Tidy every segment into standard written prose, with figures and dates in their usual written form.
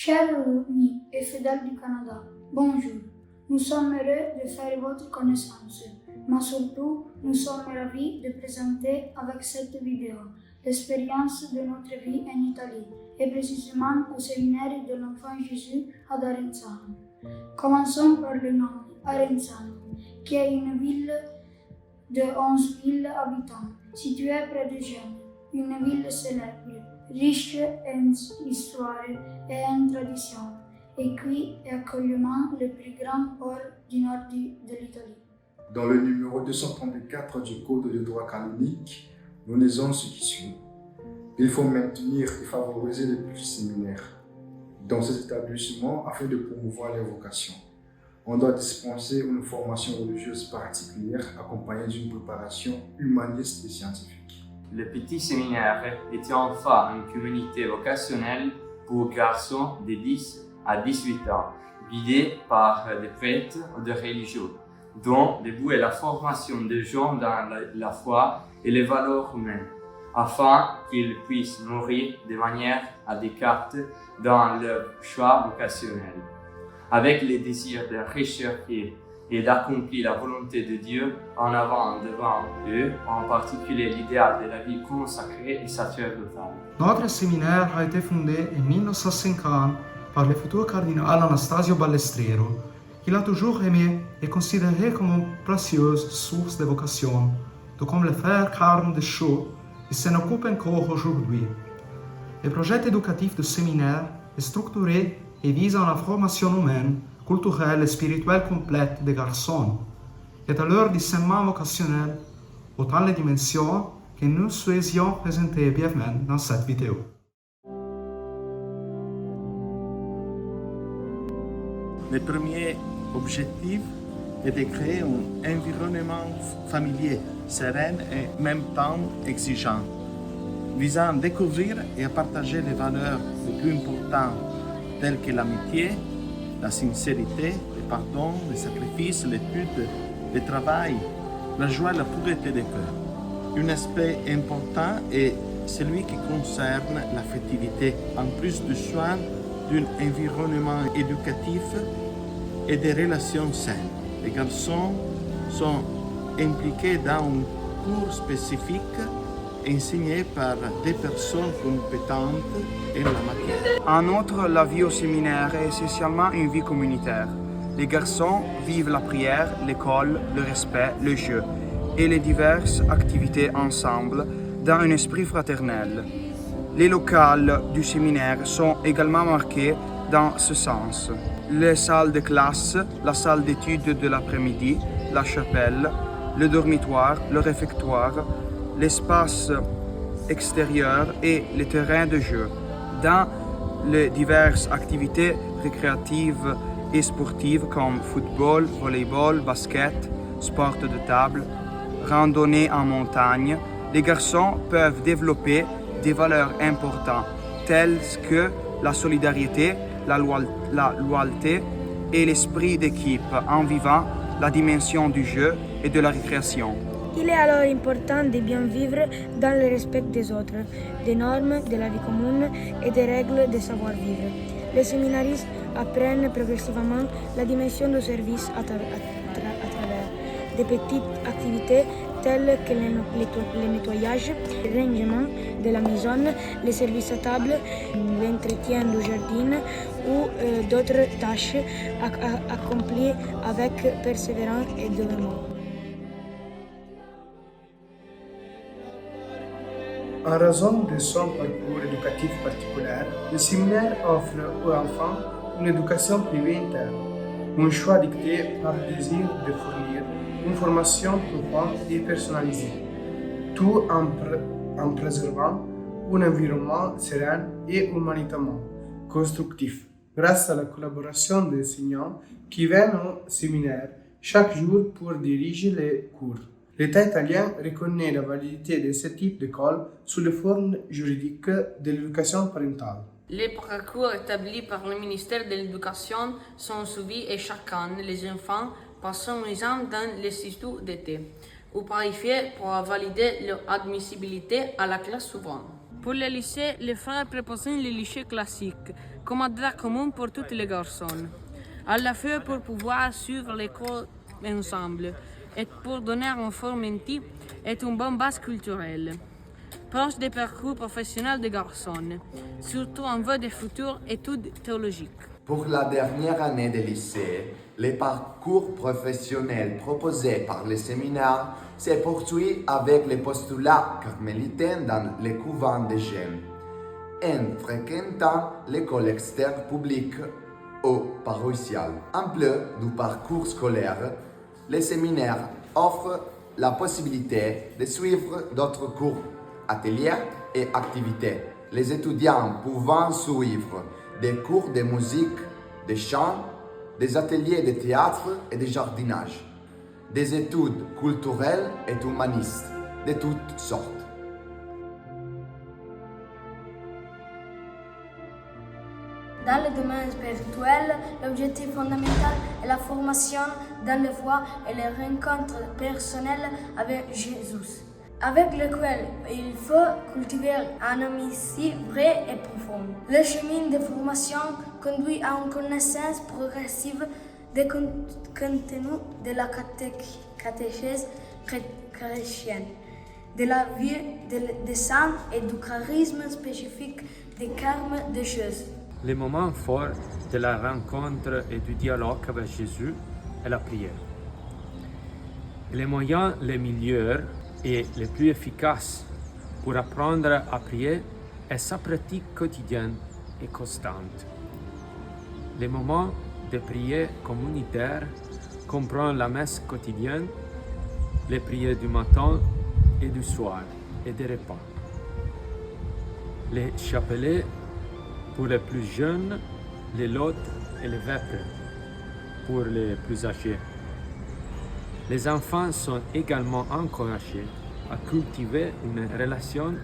Chers amis et fidèles du Canada, bonjour. Nous sommes heureux de faire votre connaissance, mais surtout, nous sommes ravis de présenter avec cette vidéo l'expérience de notre vie en Italie et précisément au séminaire de l'Enfant Jésus à Arenzano. Commençons par le nom, Arenzano, qui est une ville de 11 000 habitants, située près de Gênes, une ville célèbre, riche en histoire et en tradition, et qui est actuellement le plus grand port du nord de l'Italie. Dans le numéro 234 du Code de droit canonique, nous lisons ce qui suit. Il faut maintenir et favoriser les petits séminaires dans ces établissements afin de promouvoir les vocations. On doit dispenser une formation religieuse particulière accompagnée d'une préparation humaniste et scientifique. Le petit séminaire était enfin une communauté vocationnelle pour garçons de 10 à 18 ans, guidés par des prêtres ou des religieux, dont le but est la formation des gens dans la foi et les valeurs humaines, afin qu'ils puissent mourir de manière adéquate dans leur choix vocationnel, avec le désir de rechercher et d'accomplir la volonté de Dieu en avant devant eux, en particulier l'idéal de la vie consacrée et sacerdotale. Notre séminaire a été fondé en 1950 par le futur cardinal Anastasio Ballestriero, qu'il a toujours aimé et considéré comme une précieuse source de vocation, tout comme le frère Carme de Chaux, qui s'en occupe encore aujourd'hui. Le projet éducatif du séminaire est structuré et vise à la formation humaine, culturelle et spirituelle complète des garçons, et à leur discernement vocationnel, autant les dimensions que nous souhaitions présenter brièvement dans cette vidéo. Le premier objectif est de créer un environnement familier, serein et en même temps exigeant, visant à découvrir et à partager les valeurs les plus importantes telles que l'amitié, la sincérité, le pardon, le sacrifice, l'étude, le travail, la joie et la pureté des cœurs. Un aspect important est celui qui concerne l'affectivité, en plus du soin d'un environnement éducatif et des relations saines. Les garçons sont impliqués dans un cours spécifique enseigné par des personnes compétentes en la matière. En outre, la vie au séminaire est essentiellement une vie communautaire. Les garçons vivent la prière, l'école, le respect, le jeu et les diverses activités ensemble dans un esprit fraternel. Les locales du séminaire sont également marqués dans ce sens. Les salles de classe, la salle d'études de l'après-midi, la chapelle, le dormitoire, le réfectoire, l'espace extérieur et les terrains de jeu, dans les diverses activités récréatives et sportives comme football, volleyball, basket, sport de table, randonnée en montagne. Les garçons peuvent développer des valeurs importantes telles que la solidarité, la loyauté et l'esprit d'équipe en vivant la dimension du jeu et de la récréation. Il est alors important de bien vivre dans le respect des autres, des normes de la vie commune et des règles de savoir-vivre. Les séminaristes apprennent progressivement la dimension du service à travers des petites activités telles que le nettoyage, le rangement de la maison, les services à table, l'entretien du jardin ou d'autres tâches accomplies avec persévérance et dévouement. En raison de son parcours éducatif particulier, le séminaire offre aux enfants une éducation privée interne, un choix dicté par le désir de fournir une formation profonde et personnalisée, tout en préservant un environnement serein et humanitarement constructif. Grâce à la collaboration des enseignants qui viennent au séminaire chaque jour pour diriger les cours, l'État italien reconnaît la validité de ce type d'école sous les formes juridiques de l'éducation parentale. Les parcours établis par le ministère de l'Éducation sont suivis et chaque année, les enfants passent un examen dans l'institut d'été ou parifiés pour valider leur admissibilité à la classe suivante. Pour les lycées, les frères proposent les lycées classiques, comme adresse commune pour tous les garçons. À la fois pour pouvoir suivre l'école ensemble et pour donner un formenti est une bonne base culturelle. Proche des parcours professionnels des garçons, surtout en vue des futures études théologiques. Pour la dernière année de lycée, les parcours professionnels proposés par les séminaires se poursuivent avec les postulats carmélitains dans les couvents des jeunes. En fréquentant l'école externe publique ou paroissiale. En plus du parcours scolaire, les séminaires offrent la possibilité de suivre d'autres cours, ateliers et activités. Les étudiants pouvant suivre des cours de musique, de chant, des ateliers de théâtre et de jardinage, des études culturelles et humanistes de toutes sortes. Dans le domaine spirituel, l'objectif fondamental est la formation dans la foi et les rencontres personnelles avec Jésus, avec lequel il faut cultiver une amitié vraie et profonde. Le chemin de formation conduit à une connaissance progressive des contenus de la catéchèse chrétienne, de la vie des saints et du charisme spécifique des carmes de Jésus. Le moment fort de la rencontre et du dialogue avec Jésus est la prière. Les moyens les meilleurs et les plus efficaces pour apprendre à prier est sa pratique quotidienne et constante. Les moments de prière communautaire comprennent la messe quotidienne, les prières du matin et du soir et des repas. Les chapelets pour les plus jeunes, les lotes et les vêpres pour les plus âgés. Les enfants sont également encouragés à cultiver une relation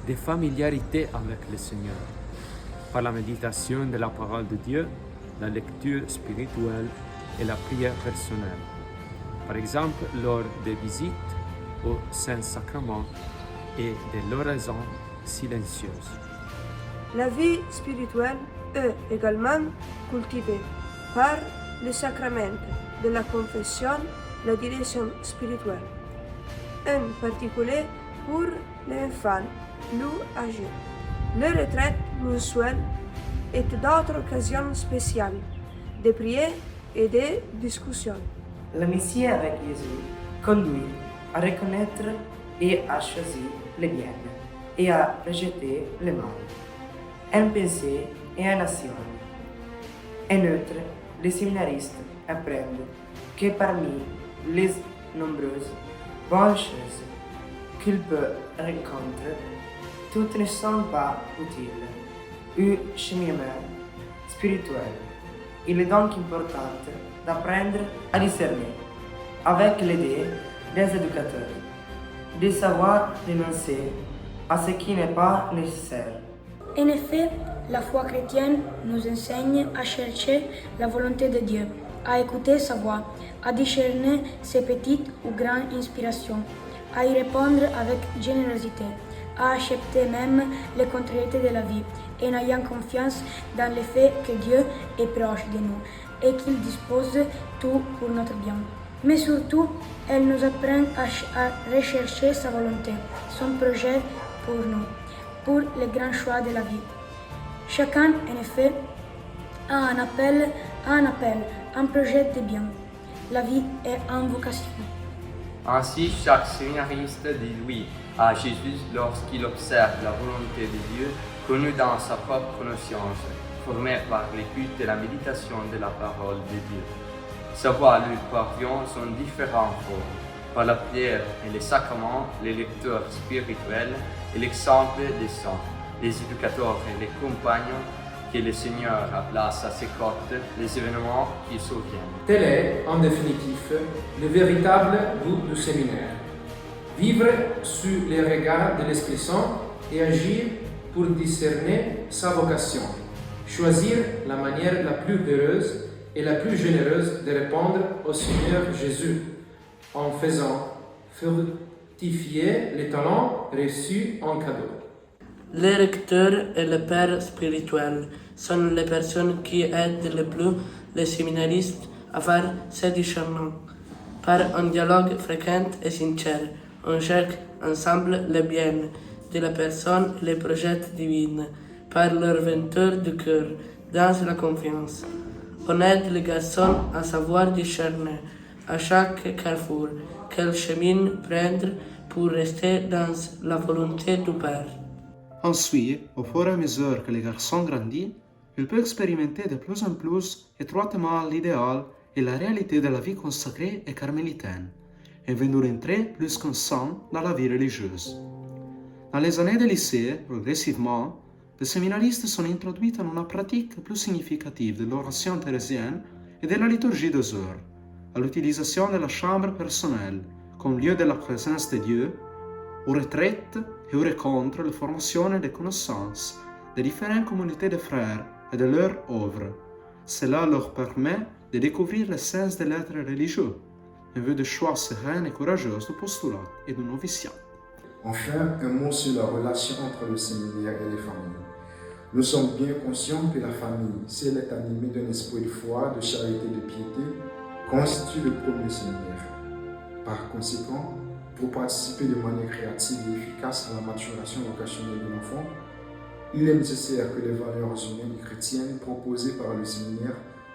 de familiarité avec le Seigneur par la méditation de la parole de Dieu, la lecture spirituelle et la prière personnelle. Par exemple, lors des visites au Saint-Sacrement et de l'oraison silencieuse. La vie spirituelle est également cultivée par le sacrement de la confession, la direction spirituelle, en particulier pour les enfants plus âgés. Les retraites mensuelles et d'autres occasions spéciales de prière et de discussion. L'amitié avec Jésus conduit à reconnaître et à choisir le bien et à rejeter le mal. Un pensée et une action. En outre, les séminaristes apprennent que parmi les nombreuses bonnes choses qu'ils peuvent rencontrer, toutes ne sont pas utiles ou cheminement spirituel. Il est donc important d'apprendre à discerner, avec l'aide des éducateurs, de savoir renoncer à ce qui n'est pas nécessaire. En effet, la foi chrétienne nous enseigne à chercher la volonté de Dieu, à écouter sa voix, à discerner ses petites ou grandes inspirations, à y répondre avec générosité, à accepter même les contrariétés de la vie, en ayant confiance dans le fait que Dieu est proche de nous et qu'il dispose tout pour notre bien. Mais surtout, elle nous apprend à rechercher sa volonté, son projet pour nous, pour les grands choix de la vie. Chacun, en effet, a un appel, un projet de bien. La vie est une vocation. Ainsi, chaque séminariste dit oui à Jésus lorsqu'il observe la volonté de Dieu connue dans sa propre conscience, formée par l'écoute et la méditation de la parole de Dieu. Sa voix et lui parviennent sont différentes formes, par la prière et les sacrements, les lecteurs spirituels et l'exemple des saints, les éducateurs et les compagnons que le Seigneur a placés à ses côtés, les événements qui surviennent. Tel est, en définitive, le véritable but du séminaire. Vivre sous les regards de l'Esprit Saint et agir pour discerner sa vocation. Choisir la manière la plus heureuse et la plus généreuse de répondre au Seigneur Jésus, en faisant fructifier les talents reçus en cadeau. Les recteurs et les pères spirituels sont les personnes qui aident le plus les séminaristes à faire ce discernement. Par un dialogue fréquent et sincère, on cherche ensemble le bien de la personne et les projets divins. Par l'ouverture du cœur, dans la confiance, on aide les garçons à savoir discerner à chaque carrefour quel chemin prendre pour rester dans la volonté du Père. Ensuite, au fur et à mesure que les garçons grandissent, ils peuvent expérimenter de plus en plus étroitement l'idéal et la réalité de la vie consacrée et carmélitaine, et venir entrer plus qu'ensemble dans la vie religieuse. Dans les années de lycée, progressivement, les séminaristes sont introduits dans une pratique plus significative de l'oration thérésienne et de la liturgie des heures, à l'utilisation de la chambre personnelle comme lieu de la présence de Dieu, aux retraites et aux rencontres de formation et de connaissances de différentes communautés de frères et de leurs œuvres. Cela leur permet de découvrir l'essence de l'être religieux, en vue de choix sereins et courageux du postulat et du noviciat. Enfin, un mot sur la relation entre le séminaire et les familles. Nous sommes bien conscients que la famille, si elle est animée d'un esprit de foi, de charité, de piété, constitue le premier séminaire. Par conséquent, pour participer de manière créative et efficace à la maturation vocationnelle de l'enfant, il est nécessaire que les valeurs humaines et chrétiennes proposées par le séminaire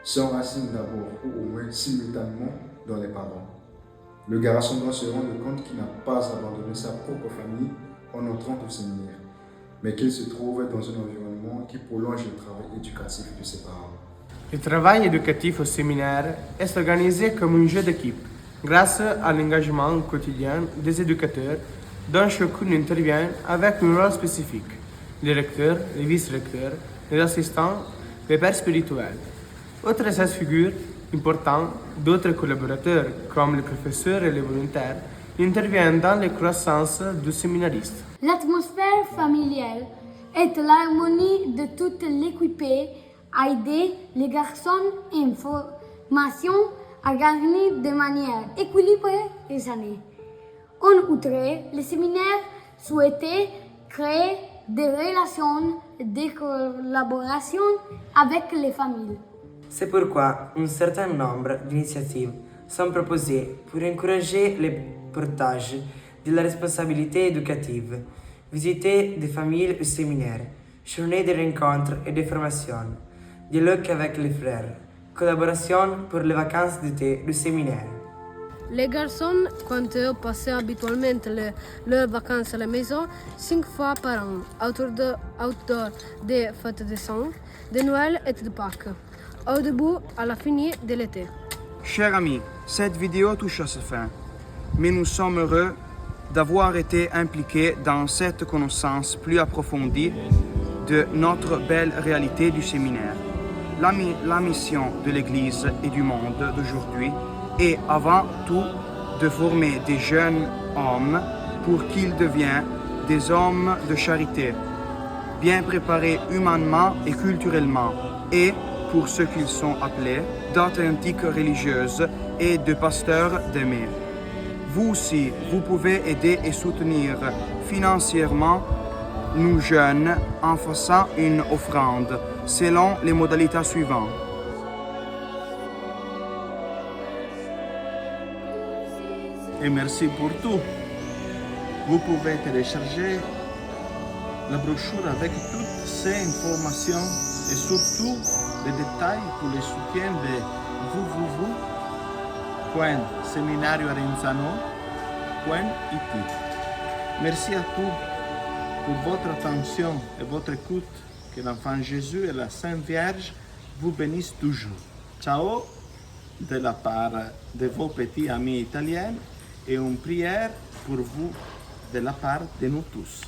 s'enracinent d'abord ou au moins simultanément dans les parents. Le garçon doit se rendre compte qu'il n'a pas abandonné sa propre famille en entrant au séminaire, mais qu'il se trouve dans un environnement qui prolonge le travail éducatif de ses parents. Le travail éducatif au séminaire est organisé comme un jeu d'équipe, grâce à l'engagement quotidien des éducateurs, dont chacun intervient avec un rôle spécifique. Les recteurs, les vice-recteurs, les assistants, les pères spirituels. Autres 16 figures importantes d'autres collaborateurs, comme les professeurs et les volontaires, interviennent dans les croissances du séminariste. L'atmosphère familiale et l'harmonie de toute l'équipe a aidé les garçons en formation à gagner de manière équilibrée et saine. En outre, le séminaire souhaitait créer des relations de collaboration avec les familles. C'est pourquoi un certain nombre d'initiatives sont proposées pour encourager le partage de la responsabilité éducative, visiter des familles au séminaire, journées de rencontres et de formation, dialogue avec les frères, collaboration pour les vacances d'été du séminaire. Les garçons, quand eux passaient habituellement leurs vacances à la maison, 5 fois par an, autour des fêtes de Saint, de Noël et de Pâques, au début à la fin de l'été. Chers amis, cette vidéo touche à sa fin, mais nous sommes heureux d'avoir été impliqués dans cette connaissance plus approfondie de notre belle réalité du séminaire. La mission de l'Église et du monde d'aujourd'hui est avant tout de former des jeunes hommes pour qu'ils deviennent des hommes de charité, bien préparés humainement et culturellement, et pour ceux qu'ils sont appelés d'authentiques religieuses et de pasteurs d'aimer. Vous aussi, vous pouvez aider et soutenir financièrement nous jeunes en faisant une offrande selon les modalités suivantes. Et merci pour tout. Vous pouvez télécharger la brochure avec toutes ces informations et surtout les détails pour le soutien de www.seminarioarenzano.it. Merci à tous pour votre attention et votre écoute. Que l'enfant Jésus et la Sainte Vierge vous bénissent toujours. Ciao de la part de vos petits amis italiens et une prière pour vous de la part de nous tous.